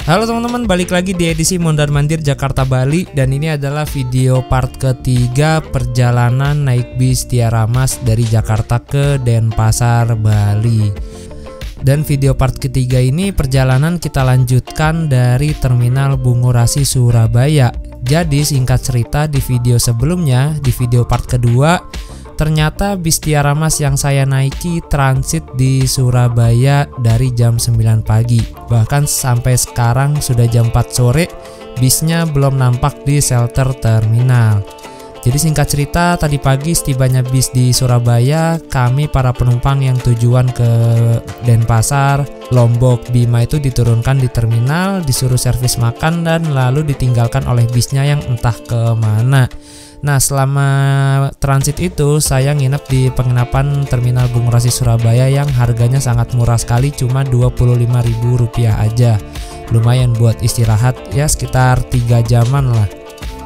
Halo teman-teman, balik lagi di edisi Mondar-Mandir Jakarta Bali. Dan ini adalah video part ketiga perjalanan naik bis Tiara Mas dari Jakarta ke Denpasar, Bali. Dan video part ketiga ini perjalanan kita lanjutkan dari Terminal Bungurasi, Surabaya. Jadi singkat cerita, di video sebelumnya, di video part kedua, ternyata bis Tiara Mas yang saya naiki transit di Surabaya dari jam 9 pagi. Bahkan sampai sekarang sudah jam 4 sore, bisnya belum nampak di shelter terminal. Jadi singkat cerita, tadi pagi setibanya bis di Surabaya, kami para penumpang yang tujuan ke Denpasar, Lombok, Bima itu diturunkan di terminal, disuruh servis makan dan lalu ditinggalkan oleh bisnya yang entah kemana. Nah, selama transit itu saya nginep di penginapan Terminal Bungurasi Surabaya yang harganya sangat murah sekali, cuma Rp25.000 aja. Lumayan buat istirahat ya, sekitar 3 jaman lah.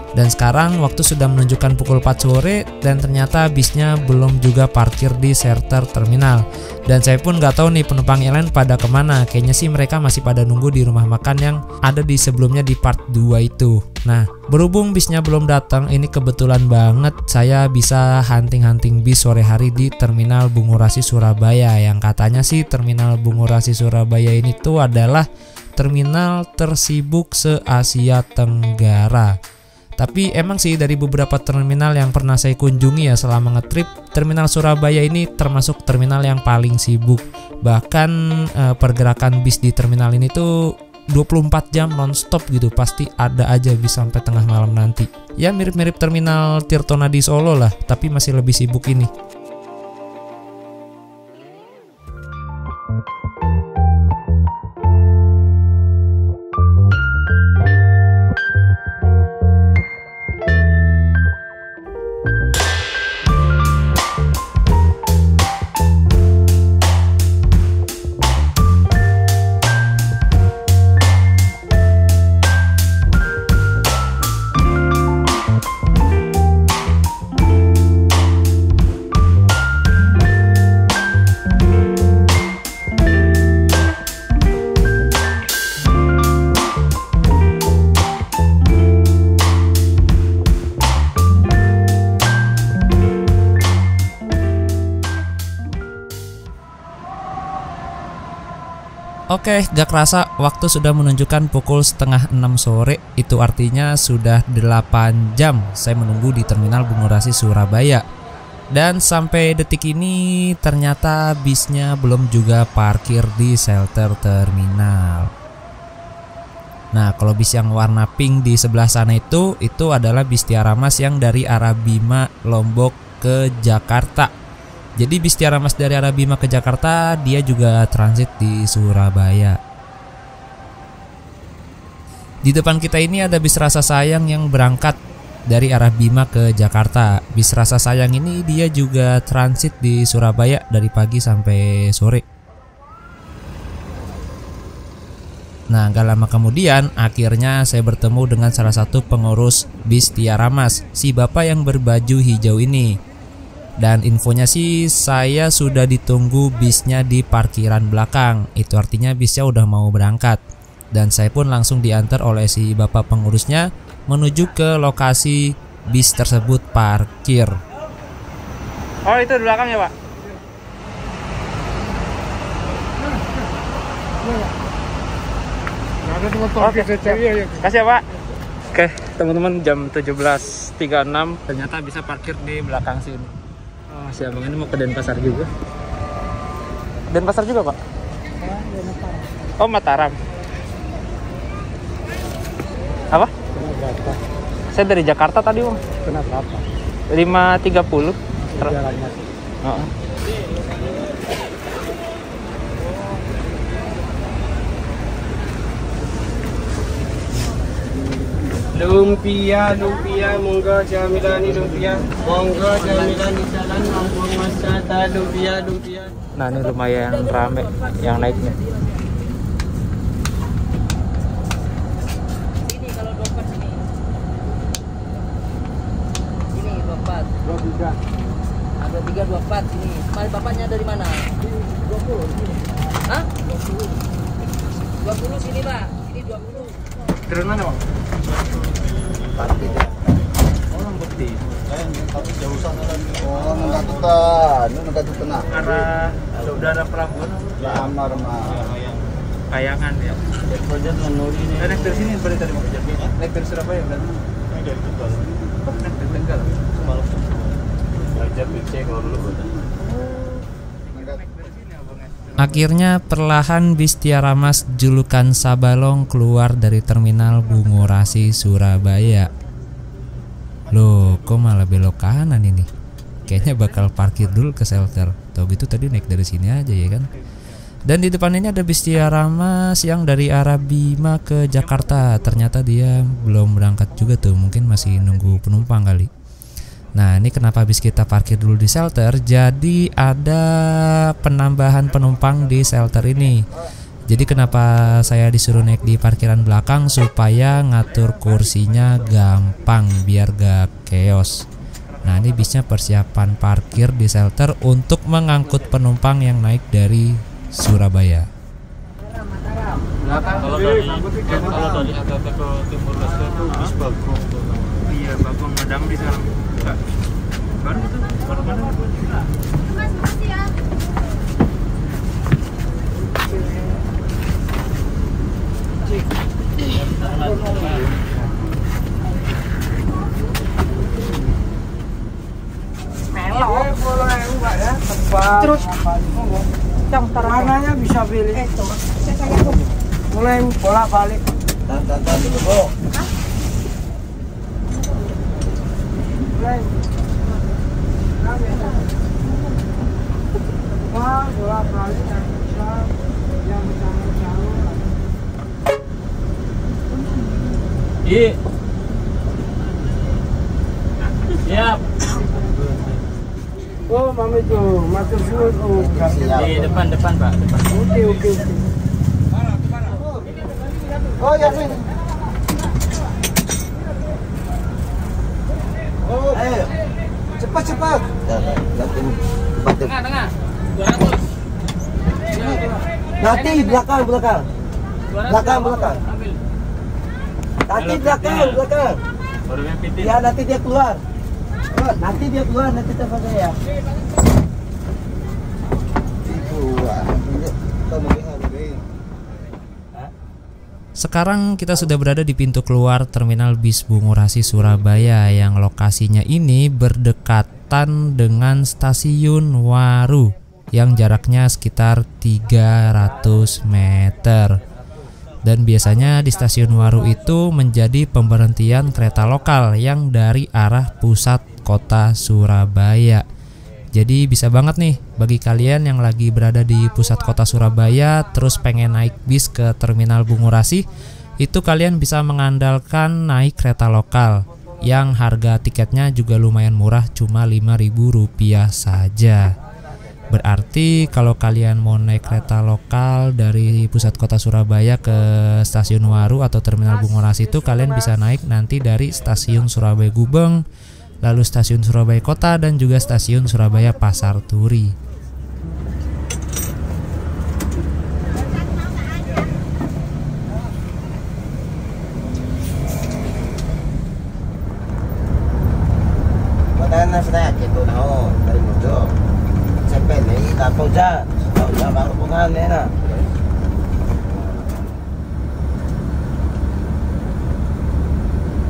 Dan sekarang waktu sudah menunjukkan pukul 4 sore dan ternyata bisnya belum juga parkir di shelter terminal. Dan saya pun nggak tahu nih penumpang yang lain pada kemana. Kayaknya sih mereka masih pada nunggu di rumah makan yang ada di sebelumnya di part 2 itu. Nah, berhubung bisnya belum datang, ini kebetulan banget saya bisa hunting-hunting bis sore hari di Terminal Bungurasi Surabaya. Yang katanya sih Terminal Bungurasi Surabaya ini tuh adalah terminal tersibuk se-Asia Tenggara. Tapi emang sih dari beberapa terminal yang pernah saya kunjungi ya selama ngetrip, Terminal Surabaya ini termasuk terminal yang paling sibuk. Bahkan pergerakan bis di terminal ini tuh 24 jam nonstop gitu, pasti ada aja bis sampai tengah malam nanti. Ya mirip-mirip terminal Tirtona di Solo lah, tapi masih lebih sibuk ini. Oke, gak kerasa waktu sudah menunjukkan pukul setengah 6 sore. Itu artinya sudah 8 jam saya menunggu di Terminal Bungurasi Surabaya. Dan sampai detik ini ternyata bisnya belum juga parkir di shelter terminal. Nah, kalau bis yang warna pink di sebelah sana itu adalah bis Tiara Mas yang dari arah Bima, Lombok ke Jakarta. Jadi bis Tiara Mas dari arah Bima ke Jakarta, dia juga transit di Surabaya. Di depan kita ini ada bis Rasa Sayang yang berangkat dari arah Bima ke Jakarta. Bis Rasa Sayang ini dia juga transit di Surabaya dari pagi sampai sore. Nah, gak lama kemudian akhirnya saya bertemu dengan salah satu pengurus bis Tiara Mas, si bapak yang berbaju hijau ini. Dan infonya sih saya sudah ditunggu bisnya di parkiran belakang. Itu artinya bisnya udah mau berangkat. Dan saya pun langsung diantar oleh si bapak pengurusnya menuju ke lokasi bis tersebut parkir. Oh, itu di belakang ya, Pak? Oke, kasih ya, Pak. Oke, teman-teman, jam 17.36 ternyata bisa parkir di belakang sini. Oh, si abang ini mau ke Denpasar juga. Denpasar juga, Pak? Oh, Mataram. Apa? Kenapa? Saya dari Jakarta tadi, Bang. Kenapa? 5.30. Jalannya. Oh. Lumpia, monggo jamilani lumpia, monggo jamilani jalan, monggo masata lumpia. Nah, ini lumayan rame yang naiknya. Ini kalau 24 ini. Ini 24. 23. Ada 324 ini. Bapaknya dari mana? 20. Hah? 20. 20 sini Pak, sini 20. Turun mana bang? Parkir ya. Orang bukti. Tapi jauh sana lagi. Oh, nggak tengah. Arah saudara Prabun. Lamar mah. Kayangan ya. Proyek menuri ini. Naik dari sini berarti tadi mau kerja. Naik dari Surabaya berarti. Naik dari Tegal. Naik dari Tegal. Semalam. Belajar cek kalau dulu udah. Akhirnya perlahan bis Tiara Mas julukan Sabalong keluar dari terminal Bungurasi Surabaya. Loh, kok malah belok kanan ini? Kayaknya bakal parkir dulu ke shelter. Tahu gitu tadi naik dari sini aja ya kan? Dan di depan ini ada bis Tiara Mas yang dari arah Bima ke Jakarta. Ternyata dia belum berangkat juga tuh, mungkin masih nunggu penumpang kali. Nah, ini kenapa bis kita parkir dulu di shelter? Jadi ada penambahan penumpang di shelter ini. Jadi kenapa saya disuruh naik di parkiran belakang? Supaya ngatur kursinya gampang biar gak chaos. Nah, ini bisnya persiapan parkir di shelter untuk mengangkut penumpang yang naik dari Surabaya. Kalau dari ATT ke Timur Leste itu bis Bagong. Iya, Bagong Madang di sekarang. Baru itu, baru mana? Terus warnanya bisa pilih. Mulai bolak balik. Dan dulu Bu. Mulai. Wah, bolak balik yang bisa jauh. Iya. Siap. Oh, mami tuh, matur suwun. Oh, Di depan Pak, depan. Oke. Oh, ya sini. Oh, ayo. Cepat. Tengah. 200. Nanti belakang. Belakang. Ambil. Nanti belakang. Baru yang pitin. Ya, nanti dia keluar. Nanti telepon saya. Sekarang kita sudah berada di pintu keluar terminal bis Bungurasi Surabaya yang lokasinya ini berdekatan dengan stasiun Waru yang jaraknya sekitar 300 meter. Dan biasanya di stasiun Waru itu menjadi pemberhentian kereta lokal yang dari arah pusat kota Surabaya. Jadi bisa banget nih bagi kalian yang lagi berada di pusat kota Surabaya terus pengen naik bis ke terminal Bungurasi, itu kalian bisa mengandalkan naik kereta lokal yang harga tiketnya juga lumayan murah, cuma Rp5.000 saja. Berarti kalau kalian mau naik kereta lokal dari pusat kota Surabaya ke stasiun Waru atau terminal Bungurasi itu kalian bisa naik nanti dari stasiun Surabaya Gubeng, lalu stasiun Surabaya Kota dan juga stasiun Surabaya Pasar Turi. Padahal saya gitu dari muncul. Sampai nih tahu aja baru bukan ya.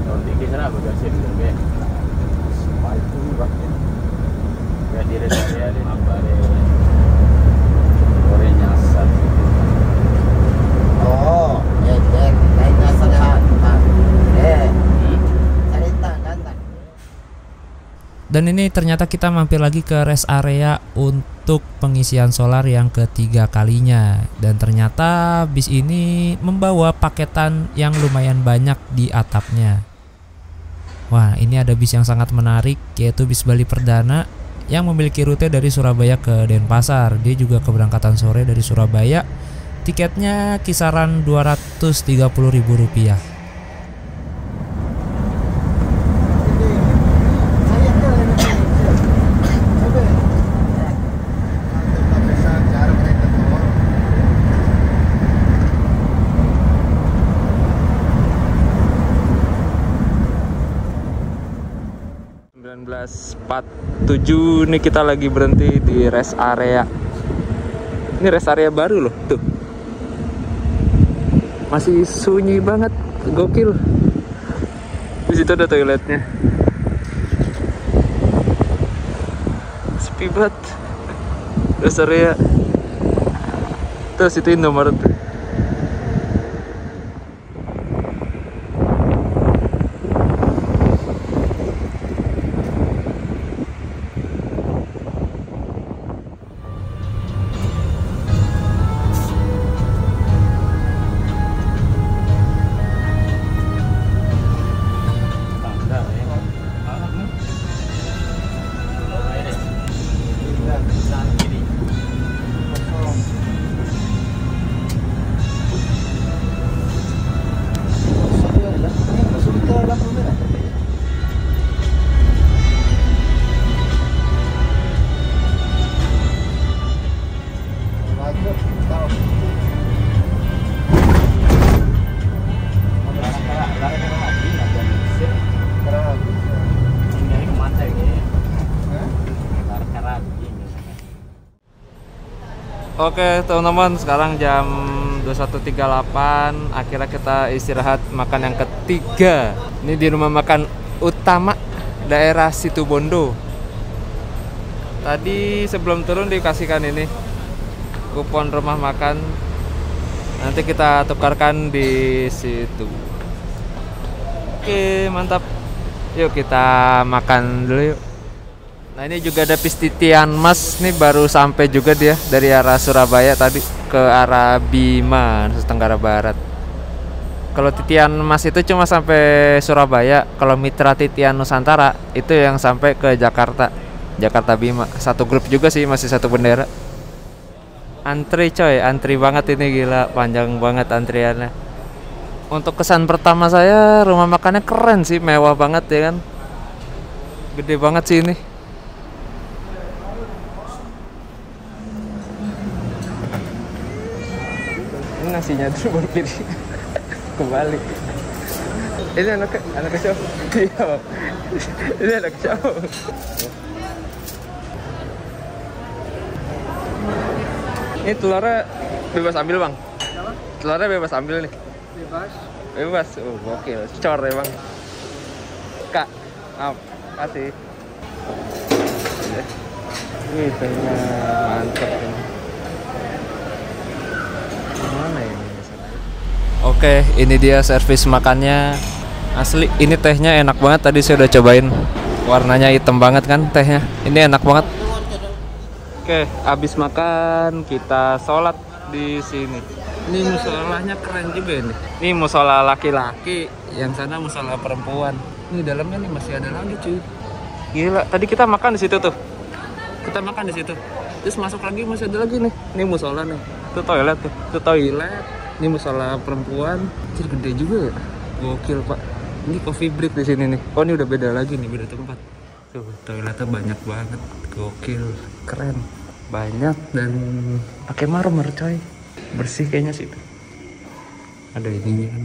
Kalau tinggi sana bagasi dulu ya. Itu rakyat. Ya di rest area di nambare. Orangnya asal. Oh, cek naiknya sehat. Cerita kan. Dan ini ternyata kita mampir lagi ke rest area untuk pengisian solar yang ketiga kalinya. Dan ternyata bis ini membawa paketan yang lumayan banyak di atapnya. Wah, ini ada bis yang sangat menarik, yaitu bis Bali Perdana yang memiliki rute dari Surabaya ke Denpasar. Dia juga keberangkatan sore dari Surabaya. Tiketnya kisaran Rp230.000. 12.47 nih kita lagi berhenti di rest area. Ini rest area baru loh, tuh. Masih sunyi banget, gokil. Di situ ada toiletnya. Sepi banget. Rest area. Terus itu Indomaret. Oke teman-teman, sekarang jam 21.38. Akhirnya kita istirahat makan yang ketiga. Ini di rumah makan utama daerah Situbondo. Tadi sebelum turun dikasihkan ini kupon rumah makan. Nanti kita tukarkan di situ. Oke mantap. Yuk kita makan dulu yuk. Nah ini juga ada Pistitian Mas, nih baru sampai juga dia dari arah Surabaya tadi ke arah Bima, Nusa Tenggara Barat. Kalau Titian Mas itu cuma sampai Surabaya, kalau Mitra Titian Nusantara itu yang sampai ke Jakarta, Jakarta Bima. Satu grup juga sih, masih satu bendera. Antri coy, antri banget ini, gila, panjang banget antriannya. Untuk kesan pertama saya, rumah makannya keren sih, mewah banget ya kan. Gede banget sih ini. Nasinya tuh berpiring kembali. Ini anak siapa? Iya. Ini anak siapa? Ini telurnya bebas ambil bang. Telurnya bebas ambil nih. Bebas. Oh gokil. Cor ya bang. Kak, kasih. Ini tehnya mantep ini. Mana ini? Oke, ini dia servis makannya. Asli, ini tehnya enak banget. Tadi saya udah cobain. Warnanya hitam banget kan tehnya. Ini enak banget. Oke, habis makan kita sholat di sini. Ini musolanya keren juga ini. Ini musola laki-laki, yang sana musola perempuan. Ini dalamnya nih masih ada lagi cuy. Gila, tadi kita makan di situ tuh. Kita makan di situ. Terus masuk lagi masih ada lagi nih. Ini musola nih. Itu toilet tuh. Itu toilet. Ini musola perempuan. Jadi gede juga ya. Gokil pak. Ini coffee break di sini nih. Oh ini udah beda lagi nih, beda tempat. Tuh toiletnya banyak banget. Gokil, keren. Banyak dan pakai marmer coy. Bersih kayaknya sih itu. Ada ininya kan.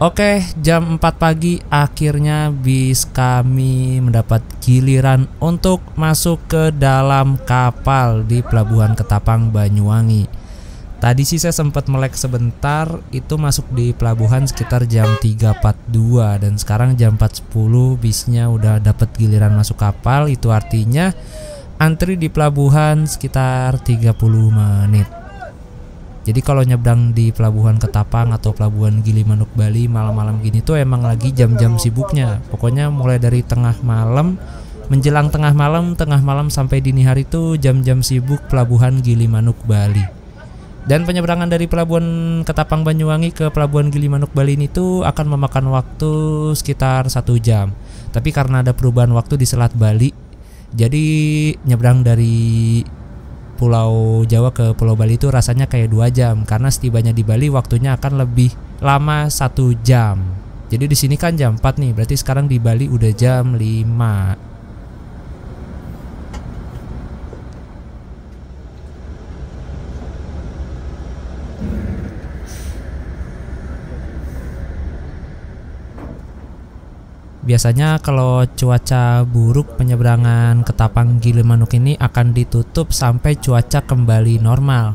Oke, jam 4 pagi akhirnya bis kami mendapat giliran untuk masuk ke dalam kapal di Pelabuhan Ketapang Banyuwangi. Tadi sih saya sempat melek sebentar, itu masuk di pelabuhan sekitar jam 3.42 dan sekarang jam 4.10 bisnya udah dapat giliran masuk kapal. Itu artinya antri di pelabuhan sekitar 30 menit. Jadi kalau nyebrang di Pelabuhan Ketapang atau Pelabuhan Gilimanuk Bali malam-malam gini tuh emang lagi jam-jam sibuknya. Pokoknya mulai dari tengah malam, menjelang tengah malam sampai dini hari tuh jam-jam sibuk Pelabuhan Gilimanuk Bali. Dan penyeberangan dari Pelabuhan Ketapang Banyuwangi ke Pelabuhan Gilimanuk Bali ini tuh akan memakan waktu sekitar 1 jam. Tapi karena ada perubahan waktu di Selat Bali, jadi nyebrang dari Pulau Jawa ke Pulau Bali itu rasanya kayak 2 jam karena setibanya di Bali waktunya akan lebih lama 1 jam. Jadi di sini kan jam 4 nih, berarti sekarang di Bali udah jam 5. Biasanya kalau cuaca buruk penyeberangan Ketapang Gilimanuk ini akan ditutup sampai cuaca kembali normal.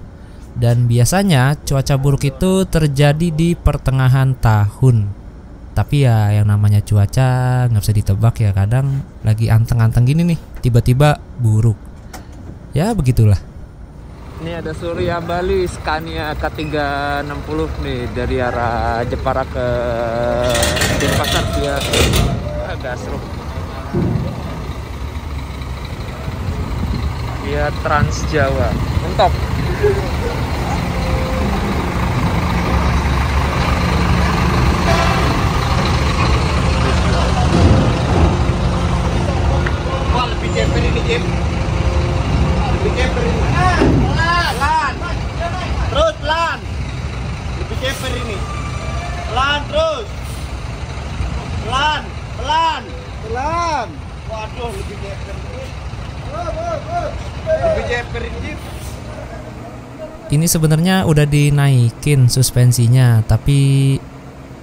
Dan biasanya cuaca buruk itu terjadi di pertengahan tahun. Tapi ya yang namanya cuaca nggak bisa ditebak ya, kadang lagi anteng-anteng gini nih tiba-tiba buruk. Ya begitulah. Ini ada Surya Bali Scania K360 nih dari arah Jepara ke Denpasar via Gasruk via Trans Jawa. Mentok. Wah, lebih ceper ini, Jim. Lebih ceper ini. Pelan. Terus pelan. Lebih ceper ini. Pelan terus. Pelan. Waduh, lebih ceper ini. Lebih ceper ini. Ini sebenarnya udah dinaikin suspensinya, tapi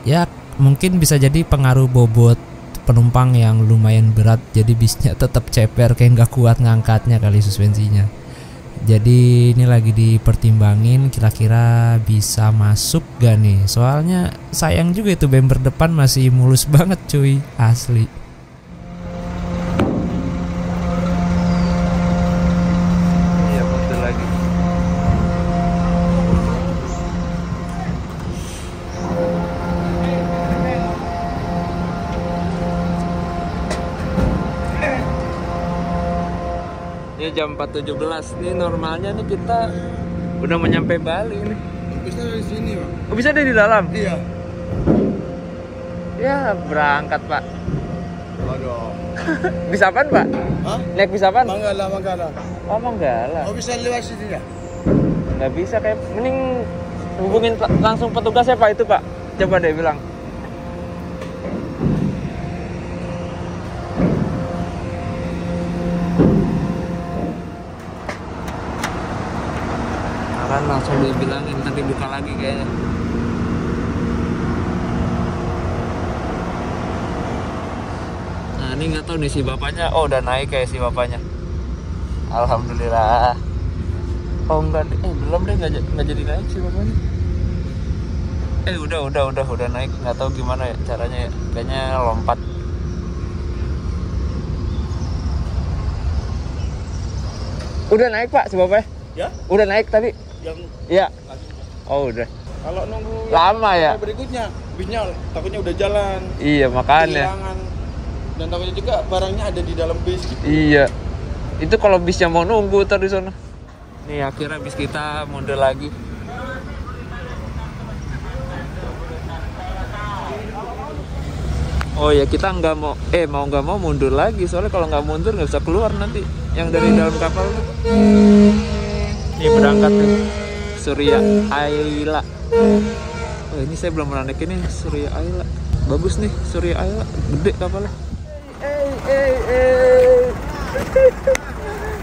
ya mungkin bisa jadi pengaruh bobot penumpang yang lumayan berat, jadi bisnya tetap ceper kayak nggak kuat ngangkatnya kali suspensinya. Jadi ini lagi dipertimbangin kira-kira bisa masuk gak nih. Soalnya sayang juga itu bemper depan masih mulus banget cuy, asli. Iya betul lagi. Ini jam 4.17. Ini normalnya nih kita udah mau nyampe Bali nih. Bisa dari sini, Pak. Oh, bisa dari dalam? Iya. Ya berangkat Pak. Waduh. Bisa apaan Pak? Hah? Naik bisa apaan? Manggala. Oh Manggala. Oh, bisa lewat sini ya? Nggak bisa, kayak mending hubungin langsung petugas ya Pak itu Pak. Coba deh bilang. Akan langsung dibilangin, nanti buka lagi kayaknya. Nah ini nggak tahu nih si bapaknya. Oh udah naik kayak si bapaknya. Alhamdulillah. Oh enggak, belum deh, nggak jadi naik si bapaknya. Udah naik, nggak tahu gimana ya caranya ya. Kayaknya lompat. Udah naik Pak si bapaknya? Ya? Udah naik tadi? Yang Iya. Oh udah. kalau nunggu Lama ya? berikutnya, bisnya takutnya udah jalan. Iya makanya. Kehilangan. Dan takutnya juga barangnya ada di dalam bis gitu. Iya. Itu kalau bisnya mau nunggu ntar di sana. Nih akhirnya bis kita mundur lagi. Oh ya kita nggak mau nggak mau mundur lagi, soalnya kalau nggak mundur nggak bisa keluar nanti yang dari dalam kapal. Nih berangkat nih Surya Ayla. Oh ini saya belum pernah naik ini Surya Ayla. Bagus nih Surya Ayla, gede kapalnya.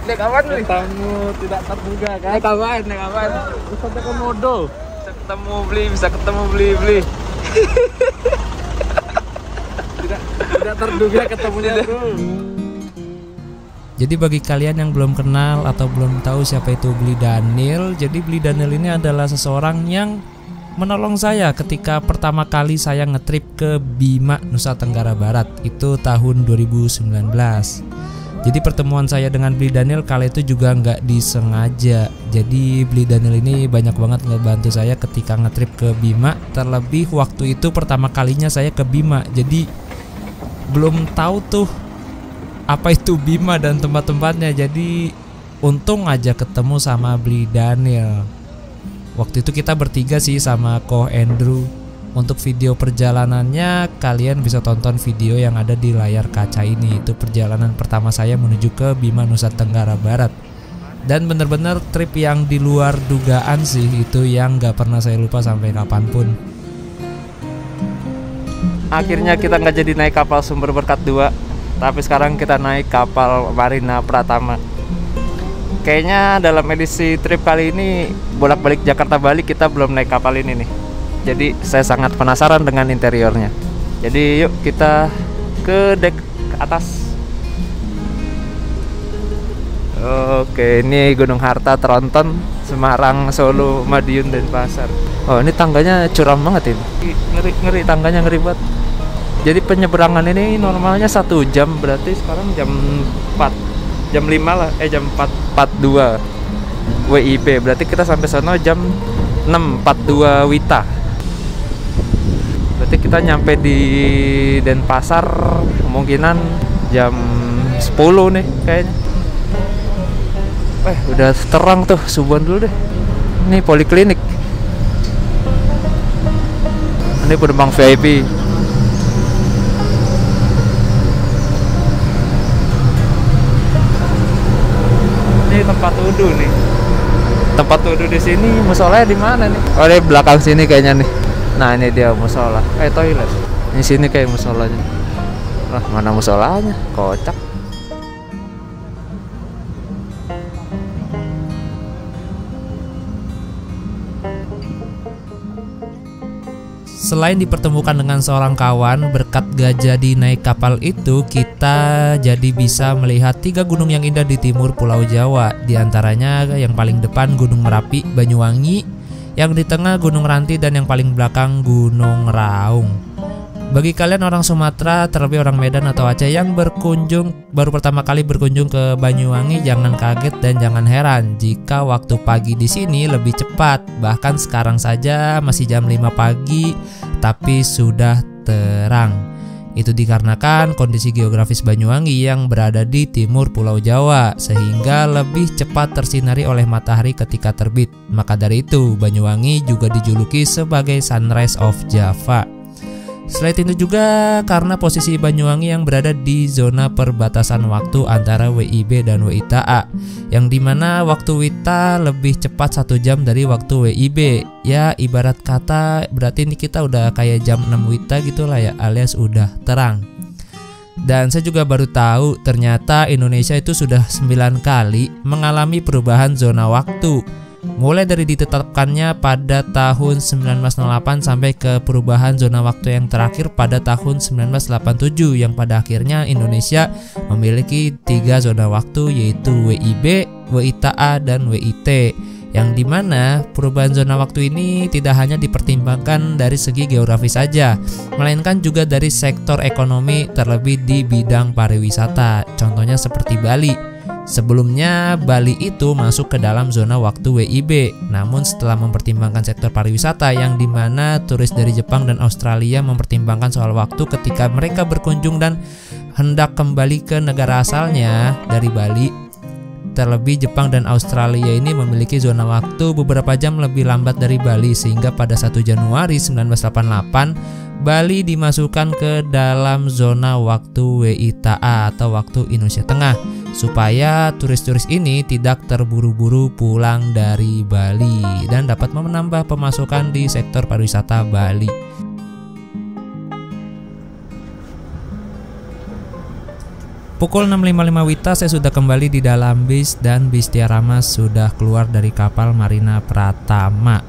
Naik kapan nih? Tamu tidak terduga kan? Naik kapan? Bisa ketemu beli. Tidak terduga ketemunya bro. Jadi bagi kalian yang belum kenal atau belum tahu siapa itu Bli Daniel, jadi Bli Daniel ini adalah seseorang yang menolong saya ketika pertama kali saya ngetrip ke Bima, Nusa Tenggara Barat. Itu tahun 2019. Jadi pertemuan saya dengan Bli Daniel kali itu juga nggak disengaja. Jadi Bli Daniel ini banyak banget ngebantu saya ketika ngetrip ke Bima. Terlebih waktu itu pertama kalinya saya ke Bima. Jadi belum tahu tuh apa itu Bima dan tempat-tempatnya. Jadi untung aja ketemu sama Bli Daniel. Waktu itu kita bertiga sih sama Ko Andrew. Untuk video perjalanannya kalian bisa tonton video yang ada di layar kaca ini. Itu perjalanan pertama saya menuju ke Bima, Nusa Tenggara Barat. Dan bener-bener trip yang di luar dugaan sih. Itu yang gak pernah saya lupa sampai kapanpun. Akhirnya kita nggak jadi naik kapal Sumber Berkat 2. Tapi sekarang kita naik kapal Marina Pratama. Kayaknya dalam edisi trip kali ini bolak-balik Jakarta Bali kita belum naik kapal ini nih. Jadi saya sangat penasaran dengan interiornya. Jadi yuk kita ke dek atas. Oke, ini Gunung Harta, Tronton, Semarang, Solo, Madiun, Denpasar. Oh, ini tangganya curam banget ini. Ngeri tangganya, ngeri banget. Jadi penyeberangan ini normalnya 1 jam, berarti sekarang jam 4, jam 5 lah, jam 4.42 WIB. Berarti kita sampai sana jam 6.42 WITA. Berarti kita nyampe di Denpasar kemungkinan jam 10 nih kayaknya. Udah terang tuh, subuhan dulu deh. Ini poliklinik. Ini penumpang VIP. Ini tempat wudhu nih. Tempat wudhu di sini, musolanya di mana nih? Oh, di belakang sini kayaknya nih. Nah, ini dia musola. Toilet. Di sini kayak musolanya. Lah, mana musolanya? Kocak. Selain dipertemukan dengan seorang kawan, berkat gak jadi naik kapal itu, kita jadi bisa melihat 3 gunung yang indah di timur Pulau Jawa. Di antaranya yang paling depan Gunung Merapi, Banyuwangi, yang di tengah Gunung Ranti, dan yang paling belakang Gunung Raung. Bagi kalian orang Sumatera, terlebih orang Medan atau Aceh yang baru pertama kali berkunjung ke Banyuwangi, jangan kaget dan jangan heran jika waktu pagi di sini lebih cepat. Bahkan sekarang saja masih jam 5 pagi, tapi sudah terang. Itu dikarenakan kondisi geografis Banyuwangi yang berada di timur Pulau Jawa, sehingga lebih cepat tersinari oleh matahari ketika terbit. Maka dari itu, Banyuwangi juga dijuluki sebagai Sunrise of Java. Selain itu juga karena posisi Banyuwangi yang berada di zona perbatasan waktu antara WIB dan WITA, yang dimana waktu WITA lebih cepat 1 jam dari waktu WIB. Ya ibarat kata berarti ini kita udah kayak jam 6 WITA gitu lah ya, alias udah terang. Dan saya juga baru tahu ternyata Indonesia itu sudah 9 kali mengalami perubahan zona waktu. Mulai dari ditetapkannya pada tahun 1908 sampai ke perubahan zona waktu yang terakhir pada tahun 1987, yang pada akhirnya Indonesia memiliki 3 zona waktu, yaitu WIB, WITA, dan WIT, yang dimana perubahan zona waktu ini tidak hanya dipertimbangkan dari segi geografis saja, melainkan juga dari sektor ekonomi, terlebih di bidang pariwisata. Contohnya seperti Bali. Sebelumnya Bali itu masuk ke dalam zona waktu WIB, namun setelah mempertimbangkan sektor pariwisata, yang dimana turis dari Jepang dan Australia mempertimbangkan soal waktu ketika mereka berkunjung dan hendak kembali ke negara asalnya dari Bali. Terlebih Jepang dan Australia ini memiliki zona waktu beberapa jam lebih lambat dari Bali, sehingga pada 1 Januari 1988 Bali dimasukkan ke dalam zona waktu WITA atau waktu Indonesia Tengah, supaya turis-turis ini tidak terburu-buru pulang dari Bali dan dapat menambah pemasukan di sektor pariwisata Bali. Pukul 6.55 WITA saya sudah kembali di dalam bis, dan bis Tiara Mas sudah keluar dari kapal Marina Pratama.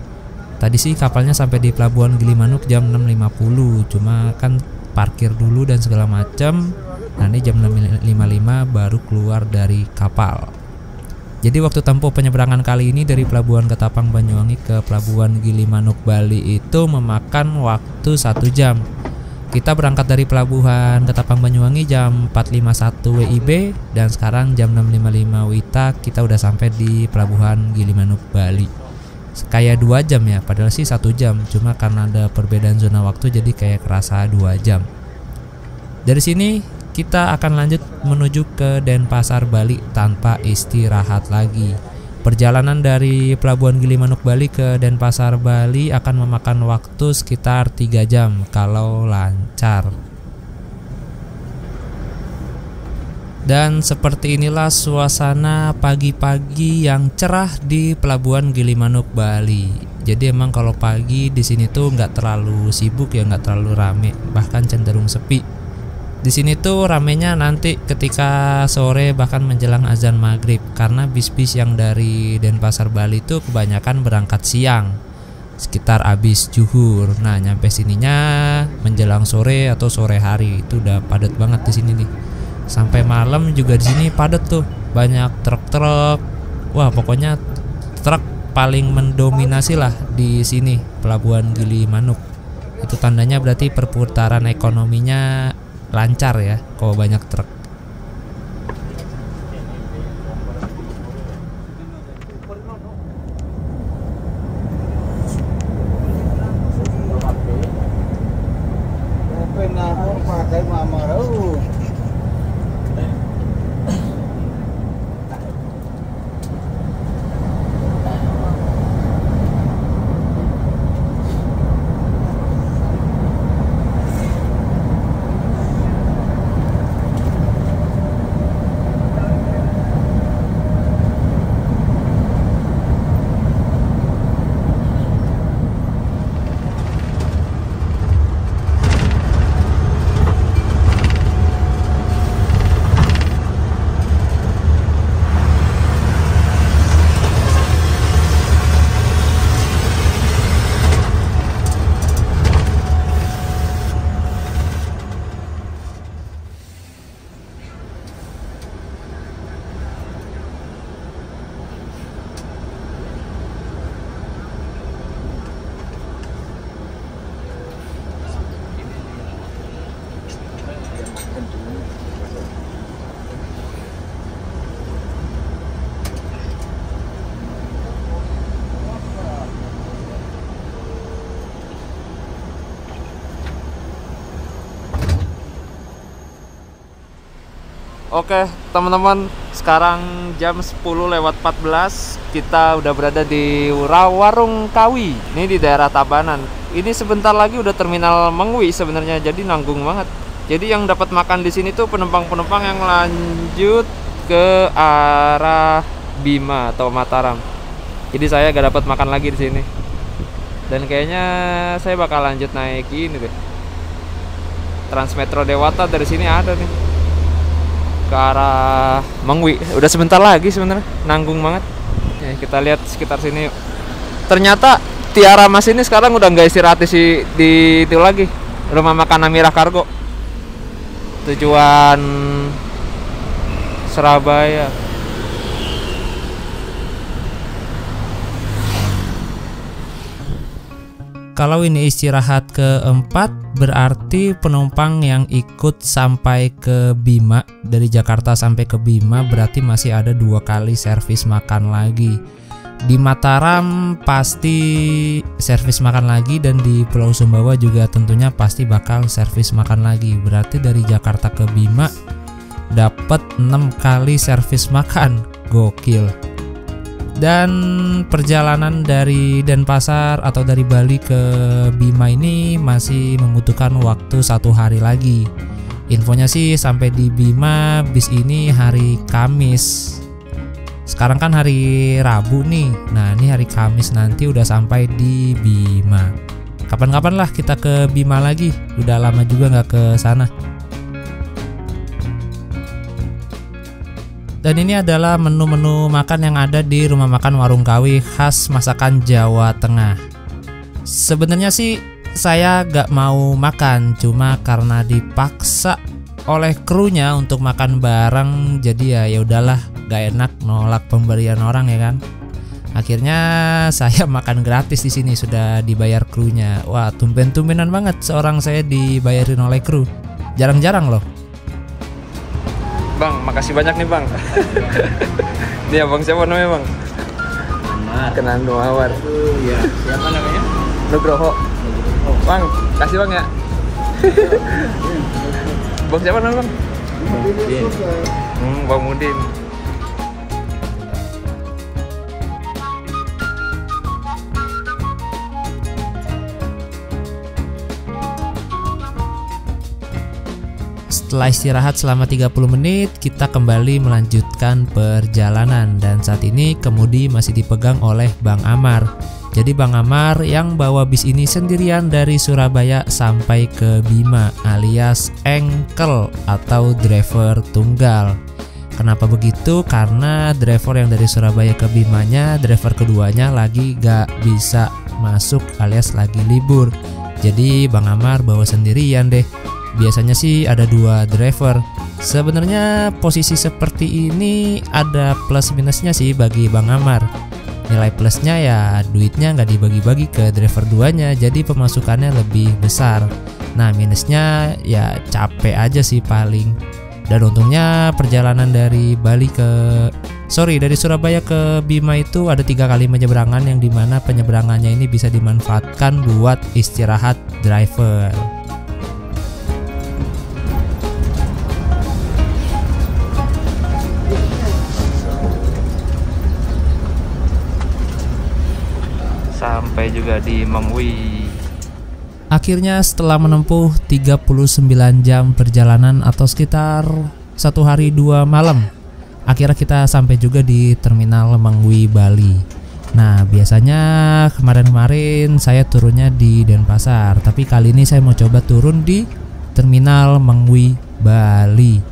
Tadi sih kapalnya sampai di pelabuhan Gilimanuk jam 6.50, cuma kan parkir dulu dan segala macam. Nah ini jam 6.55 baru keluar dari kapal. Jadi waktu tempuh penyeberangan kali ini dari pelabuhan Ketapang Banyuwangi ke pelabuhan Gilimanuk Bali itu memakan waktu 1 jam. Kita berangkat dari pelabuhan Ketapang Banyuwangi jam 4.51 WIB dan sekarang jam 6.55 WITA kita udah sampai di pelabuhan Gilimanuk Bali. Kayak 2 jam ya, padahal sih 1 jam, cuma karena ada perbedaan zona waktu jadi kayak kerasa 2 jam. Dari sini kita akan lanjut menuju ke Denpasar Bali tanpa istirahat lagi. Perjalanan dari pelabuhan Gilimanuk Bali ke Denpasar Bali akan memakan waktu sekitar 3 jam kalau lancar. Dan seperti inilah suasana pagi-pagi yang cerah di pelabuhan Gilimanuk Bali. Jadi emang kalau pagi di sini tuh nggak terlalu sibuk ya, nggak terlalu rame, bahkan cenderung sepi. Di sini tuh ramenya nanti ketika sore bahkan menjelang azan maghrib, karena bis-bis yang dari Denpasar Bali itu kebanyakan berangkat siang sekitar abis zuhur. Nah nyampe sininya menjelang sore atau sore hari, itu udah padat banget di sini nih. Sampai malam juga di sini padat tuh, banyak truk-truk. Wah pokoknya truk paling mendominasi lah di sini pelabuhan Gilimanuk. Itu tandanya berarti perputaran ekonominya lancar ya kalau banyak truk. Oke teman-teman, sekarang jam 10:14 kita udah berada di Warung Kawi. Ini di daerah Tabanan. Ini sebentar lagi udah terminal Mengwi sebenarnya, jadi nanggung banget. Jadi yang dapat makan di sini tuh penumpang-penumpang yang lanjut ke arah Bima atau Mataram. Jadi saya gak dapat makan lagi di sini. Dan kayaknya saya bakal lanjut naik ini deh. Transmetro Dewata dari sini ada nih ke arah Mengwi. Udah sebentar lagi sebenarnya, nanggung banget. Ya, kita lihat sekitar sini. Ternyata Tiara Mas ini sekarang udah nggak istirahat di itu lagi, rumah makan Amirah Kargo. Tujuan Surabaya. Kalau ini istirahat keempat, berarti penumpang yang ikut sampai ke Bima, dari Jakarta sampai ke Bima, berarti masih ada 2 kali servis makan lagi. Di Mataram pasti servis makan lagi, dan di Pulau Sumbawa juga tentunya pasti bakal servis makan lagi. Berarti dari Jakarta ke Bima dapat 6 kali servis makan. Gokil. Dan perjalanan dari Denpasar atau dari Bali ke Bima ini masih membutuhkan waktu 1 hari lagi. Infonya sih sampai di Bima bis ini hari Kamis. Sekarang kan hari Rabu nih. Nah ini hari Kamis nanti udah sampai di Bima. Kapan-kapan lah kita ke Bima lagi. Udah lama juga nggak ke sana. Dan ini adalah menu-menu makan yang ada di rumah makan Warung Kawi khas masakan Jawa Tengah. Sebenarnya sih saya gak mau makan, cuma karena dipaksa oleh krunya untuk makan bareng, jadi ya udahlah, gak enak nolak pemberian orang ya kan. Akhirnya saya makan gratis di sini, sudah dibayar krunya. Wah, tumben-tumbenan banget seorang saya dibayarin oleh kru. Jarang-jarang loh. Bang, makasih banyak nih bang. Ini abang siapa namanya bang? Kenan Mawar. Iya, siapa namanya? Nugroho. Bang, kasih bang ya. Bang siapa namanya bang? Mudin. Bang Mudin. Setelah istirahat selama 30 menit, kita kembali melanjutkan perjalanan dan saat ini kemudi masih dipegang oleh Bang Amar. Jadi Bang Amar yang bawa bis ini sendirian dari Surabaya sampai ke Bima alias engkel atau driver tunggal. Kenapa begitu? Karena driver yang dari Surabaya ke Bimanya, driver keduanya lagi gak bisa masuk alias lagi libur. Jadi Bang Amar bawa sendirian deh. Biasanya sih ada 2 driver. Sebenarnya posisi seperti ini ada plus minusnya sih bagi Bang Amar. Nilai plusnya ya duitnya nggak dibagi-bagi ke driver 2-nya, jadi pemasukannya lebih besar. Nah minusnya ya capek aja sih paling. Dan untungnya perjalanan dari dari Surabaya ke Bima itu ada 3 kali penyeberangan, yang dimana penyeberangannya ini bisa dimanfaatkan buat istirahat driver. Sampai juga di Mengwi. Akhirnya setelah menempuh 39 jam perjalanan atau sekitar 1 hari 2 malam, akhirnya kita sampai juga di terminal Mengwi Bali. Nah biasanya kemarin-kemarin saya turunnya di Denpasar, tapi kali ini saya mau coba turun di terminal Mengwi Bali.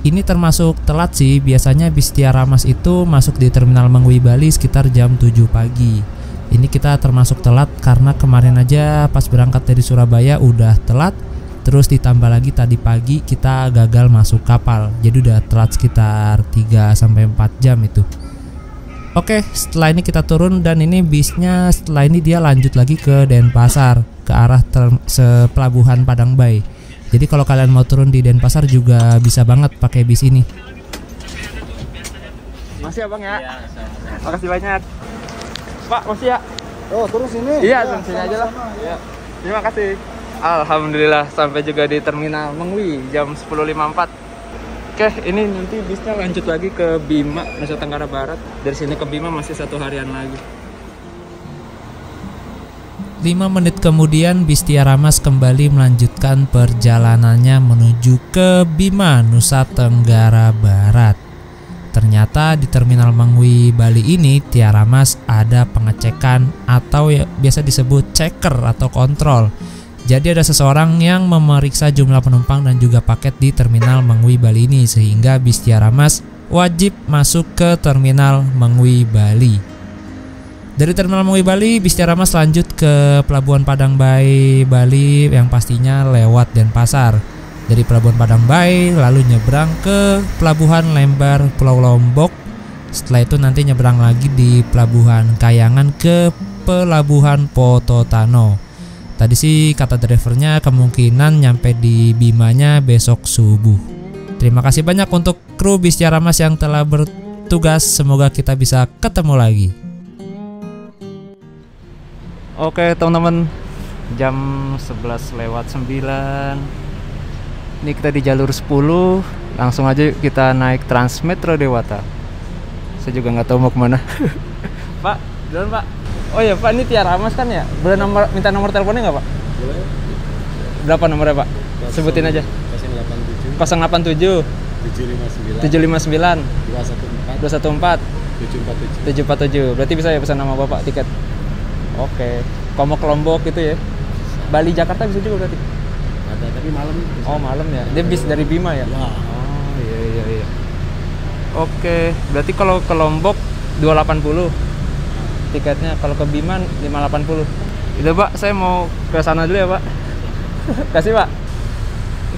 Ini termasuk telat sih, biasanya bis Tiara Mas itu masuk di terminal Mengwi Bali sekitar jam 7 pagi. Ini kita termasuk telat karena kemarin aja pas berangkat dari Surabaya udah telat, terus ditambah lagi tadi pagi kita gagal masuk kapal, jadi udah telat sekitar 3-4 jam itu. Oke, setelah ini kita turun dan ini bisnya setelah ini dia lanjut lagi ke Denpasar ke arah pelabuhan Padang Bay. Jadi kalau kalian mau turun di Denpasar juga bisa banget pakai bis ini. Masih ya bang ya? Iya, sama-sama. Makasih banyak Pak, masih ya? Oh, terus ini? Iya, ya, sini aja lah. Ya. Terima kasih. Alhamdulillah sampai juga di terminal Mengwi jam 10.54. Oke, ini nanti bisnya lanjut lagi ke Bima, Nusa Tenggara Barat. Dari sini ke Bima masih 1 harian lagi. 5 menit kemudian bis Tiara Mas kembali melanjutkan perjalanannya menuju ke Bima, Nusa Tenggara Barat. Ternyata di terminal Mengwi Bali ini Tiara Mas ada pengecekan atau ya biasa disebut checker atau kontrol. Jadi ada seseorang yang memeriksa jumlah penumpang dan juga paket di terminal Mengwi Bali ini, sehingga bis Tiara Mas wajib masuk ke terminal Mengwi Bali. Dari terminal Mengwi Bali bis Tiara Mas lanjut ke pelabuhan Padang Bay Bali yang pastinya lewat Denpasar. Dari pelabuhan Padang Bay lalu nyebrang ke pelabuhan Lembar Pulau Lombok. Setelah itu nanti nyebrang lagi di pelabuhan Kayangan ke pelabuhan Pototano. Tadi sih kata drivernya kemungkinan nyampe di Bimanya besok subuh. Terima kasih banyak untuk kru bis Tiara Mas yang telah bertugas. Semoga kita bisa ketemu lagi. Oke teman-teman, jam 11:09. Ini kita di jalur 10, langsung aja kita naik Transmetro Dewata. Saya juga nggak tahu mau kemana. Pak, jalan Pak. Oh ya Pak, ini Tiara Mas kan ya? Boleh minta nomor teleponnya nggak Pak? Boleh. Berapa nomornya Pak? Sebutin aja. 087 759 759 214 214 747. Berarti bisa ya pesan nama Bapak tiket. Oke. Kalau mau ke Lombok gitu ya. Bali Jakarta bisa juga berarti. ada, tapi malam. Oh malam ya, dia bis dari Bima ya? Ya. Oh iya. Oke, berarti kalau ke Lombok 280 tiketnya, kalau ke Bima 580. Itu Pak, saya mau ke sana dulu ya Pak. Kasih Pak.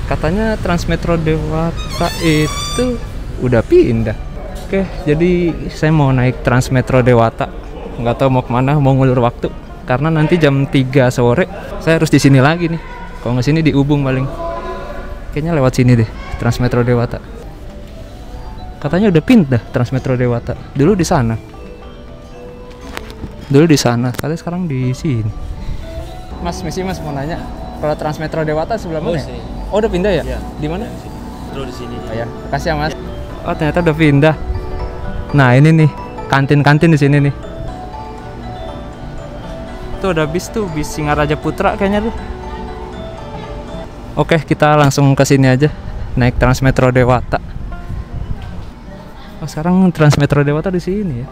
Katanya Transmetro Dewata itu udah pindah. Oke, jadi saya mau naik Transmetro Dewata. Nggak tahu mau kemana, mau ngulur waktu. Karena nanti jam 3 sore saya harus di sini lagi nih. Kalau nggak sini di Ubung paling. Kayaknya lewat sini deh, Transmetro Dewata. Katanya udah pindah Transmetro Dewata. Dulu di sana. Katanya sekarang di sini. Mas, misi Mas mau nanya, kalau Transmetro Dewata sebelah mana? Ya? Oh, udah pindah ya? Iya. Di mana? Terus di sini. Oh ya, makasih ya Mas. Oh, ternyata udah pindah. Nah, ini nih, kantin-kantin di sini nih. Tuh ada bis tuh, bis Singaraja Putra kayaknya tuh. Oke, kita langsung ke sini aja. Naik Transmetro Dewata. Oh, sekarang Transmetro Dewata di sini ya.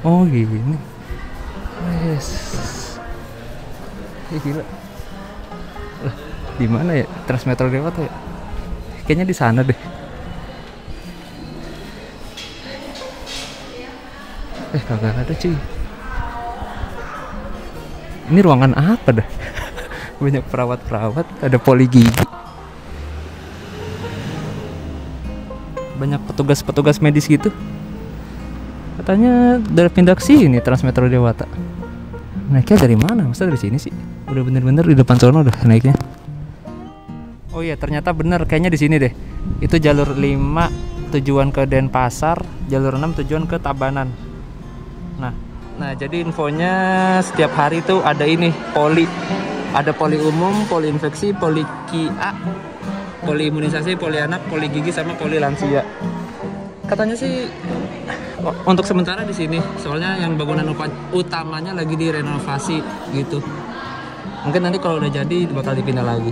Oh, gini. Yes. Gila. Lah, di mana ya Transmetro Dewata ya? Kayaknya di sana deh. Kagak ada cuy. Ini ruangan apa dah? Banyak perawat-perawat, ada poli gigi. Banyak petugas-petugas medis gitu. Katanya udah pindah ke sini Transmetro Dewata. Naiknya dari mana? Masa dari sini sih? Udah bener-bener di depan sono udah naiknya. Oh iya, ternyata bener, kayaknya di sini deh. Itu jalur 5 tujuan ke Denpasar, jalur 6 tujuan ke Tabanan. Nah, jadi infonya setiap hari tuh ada ini poli. Ada poli umum, poli infeksi, poli KIA, poli imunisasi, poli anak, poli gigi sama poli lansia. Katanya sih untuk sementara di sini, soalnya yang bangunan utamanya lagi direnovasi gitu. Mungkin nanti kalau udah jadi bakal dipindah lagi.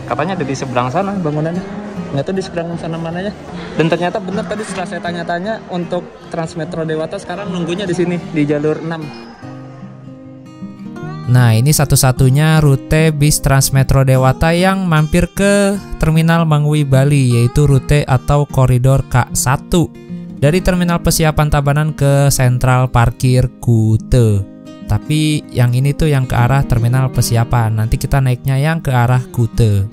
Katanya ada di seberang sana bangunannya. Nggak tahu di seberang sana mananya. Dan ternyata benar tadi setelah saya tanya-tanya untuk Transmetro Dewata sekarang nunggunya di sini di jalur 6. Nah, ini satu-satunya rute bis Transmetro Dewata yang mampir ke Terminal Mangwi Bali, yaitu rute atau koridor K1 dari Terminal Pesiapan Tabanan ke Sentral Parkir Kute. Tapi yang ini tuh yang ke arah Terminal Pesiapan. Nanti kita naiknya yang ke arah Kute.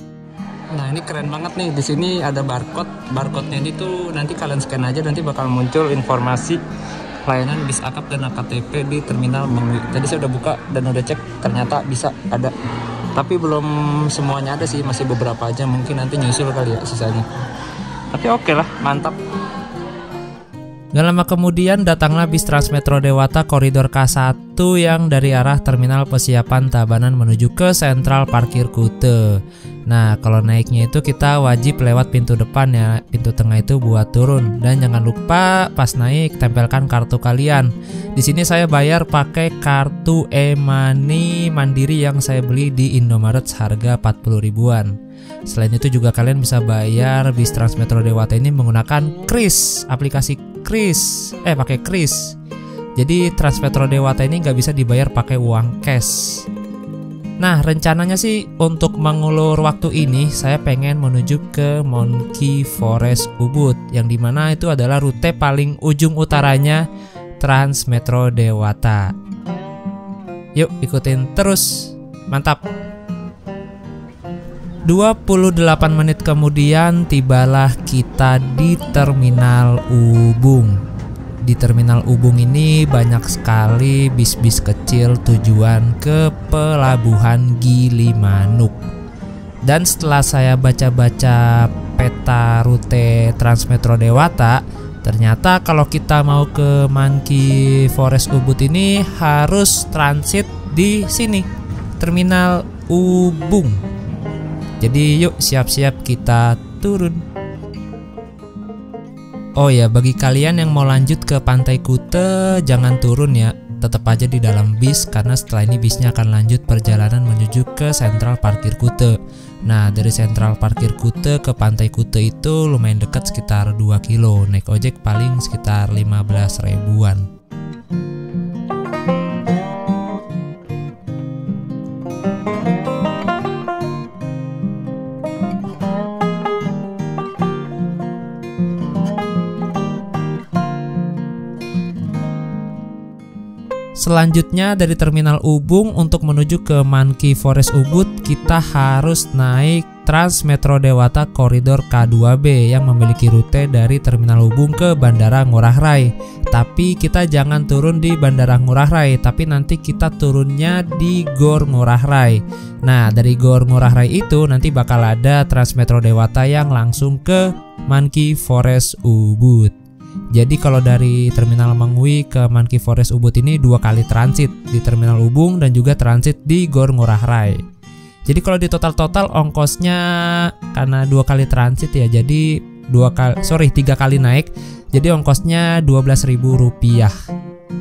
Nah, ini keren banget nih. Di sini ada barcode. Barcode-nya ini tuh nanti kalian scan aja, nanti bakal muncul informasi layanan bis akap dan AKTP di Terminal Mangwi. Tadi saya udah buka dan udah cek, ternyata bisa ada. Tapi belum semuanya ada sih, masih beberapa aja. Mungkin nanti nyusul kali ya sisanya. Tapi oke lah, mantap. Gak lama kemudian datanglah bis Transmetro Dewata koridor K1 yang dari arah Terminal Pesiapan Tabanan menuju ke Sentral Parkir Kute. Nah, kalau naiknya itu kita wajib lewat pintu depan ya. Pintu tengah itu buat turun. Dan jangan lupa pas naik tempelkan kartu kalian. Di sini saya bayar pakai kartu e-money Mandiri yang saya beli di Indomaret harga 40 ribuan. Selain itu juga kalian bisa bayar bis Transmetro Dewata ini menggunakan Kris, aplikasi Kris. Pakai Kris. Jadi Transmetro Dewata ini nggak bisa dibayar pakai uang cash. Nah, rencananya sih untuk mengulur waktu ini saya pengen menuju ke Monkey Forest Ubud, yang dimana itu adalah rute paling ujung utaranya Transmetro Dewata. Yuk ikutin terus, mantap. 28 menit kemudian tibalah kita di Terminal Ubung. Di Terminal Ubung ini banyak sekali bis-bis kecil tujuan ke Pelabuhan Gilimanuk. Dan setelah saya baca-baca peta rute Transmetro Dewata, ternyata kalau kita mau ke Monkey Forest Ubud ini harus transit di sini, Terminal Ubung. Jadi yuk siap-siap kita turun. Oh ya, bagi kalian yang mau lanjut ke Pantai Kute jangan turun ya, tetap aja di dalam bis karena setelah ini bisnya akan lanjut perjalanan menuju ke Sentral Parkir Kute. Nah, dari Sentral Parkir Kute ke Pantai Kute itu lumayan dekat, sekitar 2 kilo. Naik ojek paling sekitar 15 ribuan. Selanjutnya dari Terminal Ubung untuk menuju ke Monkey Forest Ubud kita harus naik Trans Metro Dewata Koridor K2B yang memiliki rute dari Terminal Ubung ke Bandara Ngurah Rai. Tapi kita jangan turun di Bandara Ngurah Rai, tapi nanti kita turunnya di Gor Ngurah Rai. Nah, dari Gor Ngurah Rai itu nanti bakal ada Trans Metro Dewata yang langsung ke Monkey Forest Ubud. Jadi kalau dari Terminal Mengwi ke Monkey Forest Ubud ini 2 kali transit di Terminal Ubung dan juga transit di Gor Ngurah Rai. Jadi kalau di total ongkosnya karena 2 kali transit ya, jadi 3 kali naik, jadi ongkosnya Rp12.000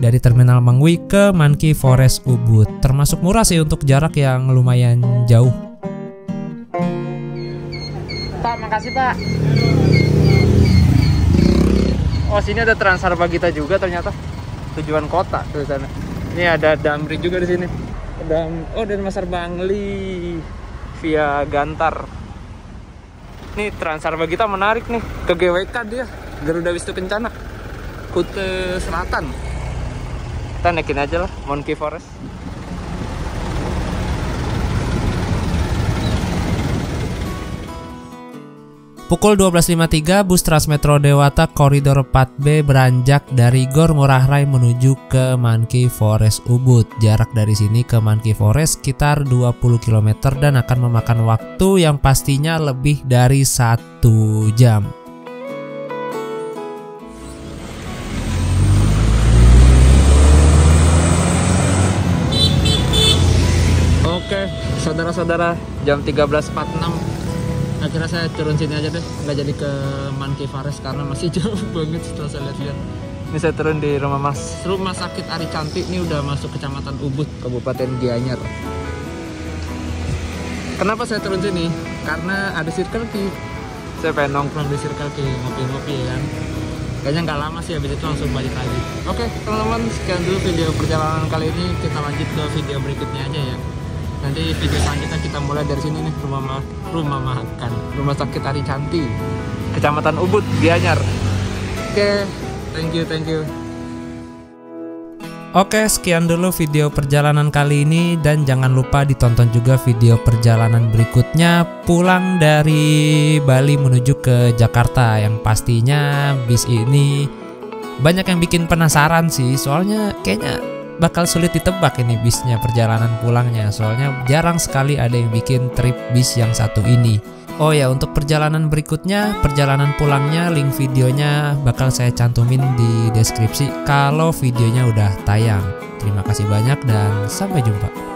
dari Terminal Mengwi ke Monkey Forest Ubud. Termasuk murah sih untuk jarak yang lumayan jauh. Pak, makasih Pak. Oh, sini ada Transarbagita juga ternyata. Tujuan kota tuh sana. Ini ada Damri juga di sini. Denpasar Bangli via Gantar. Nih Transarbagita menarik nih. Ke GWK dia, Garuda Wisnu Kencana. Kute Selatan. Kita naikin aja lah Monkey Forest. Pukul 12.53 bus Transmetro Dewata Koridor 4B beranjak dari Gor Ngurah Rai menuju ke Monkey Forest Ubud. Jarak dari sini ke Monkey Forest sekitar 20 km dan akan memakan waktu yang pastinya lebih dari 1 jam. Oke, saudara-saudara, jam 13.46. Akhirnya saya turun sini aja deh, nggak jadi ke Monkey Forest karena masih jauh banget setelah saya lihat. Ini saya turun di rumah sakit Ari Cantik. Ini udah masuk Kecamatan Ubud, Kabupaten Gianyar. Kenapa saya turun sini? Karena ada Circle K. Saya pengen nongkrong di Circle K, ngopi-ngopi ya kan. Kayaknya nggak lama sih, habis itu langsung balik lagi. Oke teman-teman, sekian dulu video perjalanan kali ini. Kita lanjut ke video berikutnya aja ya. Nanti video selanjutnya kita mulai dari sini nih, rumah sakit Ari Cantik, Kecamatan Ubud, Gianyar. Oke, thank you. Oke, sekian dulu video perjalanan kali ini dan jangan lupa ditonton juga video perjalanan berikutnya pulang dari Bali menuju ke Jakarta, yang pastinya bis ini banyak yang bikin penasaran sih, soalnya kayaknya bakal sulit ditebak ini bisnya perjalanan pulangnya, soalnya jarang sekali ada yang bikin trip bis yang satu ini. Oh ya, untuk perjalanan berikutnya, perjalanan pulangnya, link videonya bakal saya cantumin di deskripsi kalau videonya udah tayang. Terima kasih banyak dan sampai jumpa.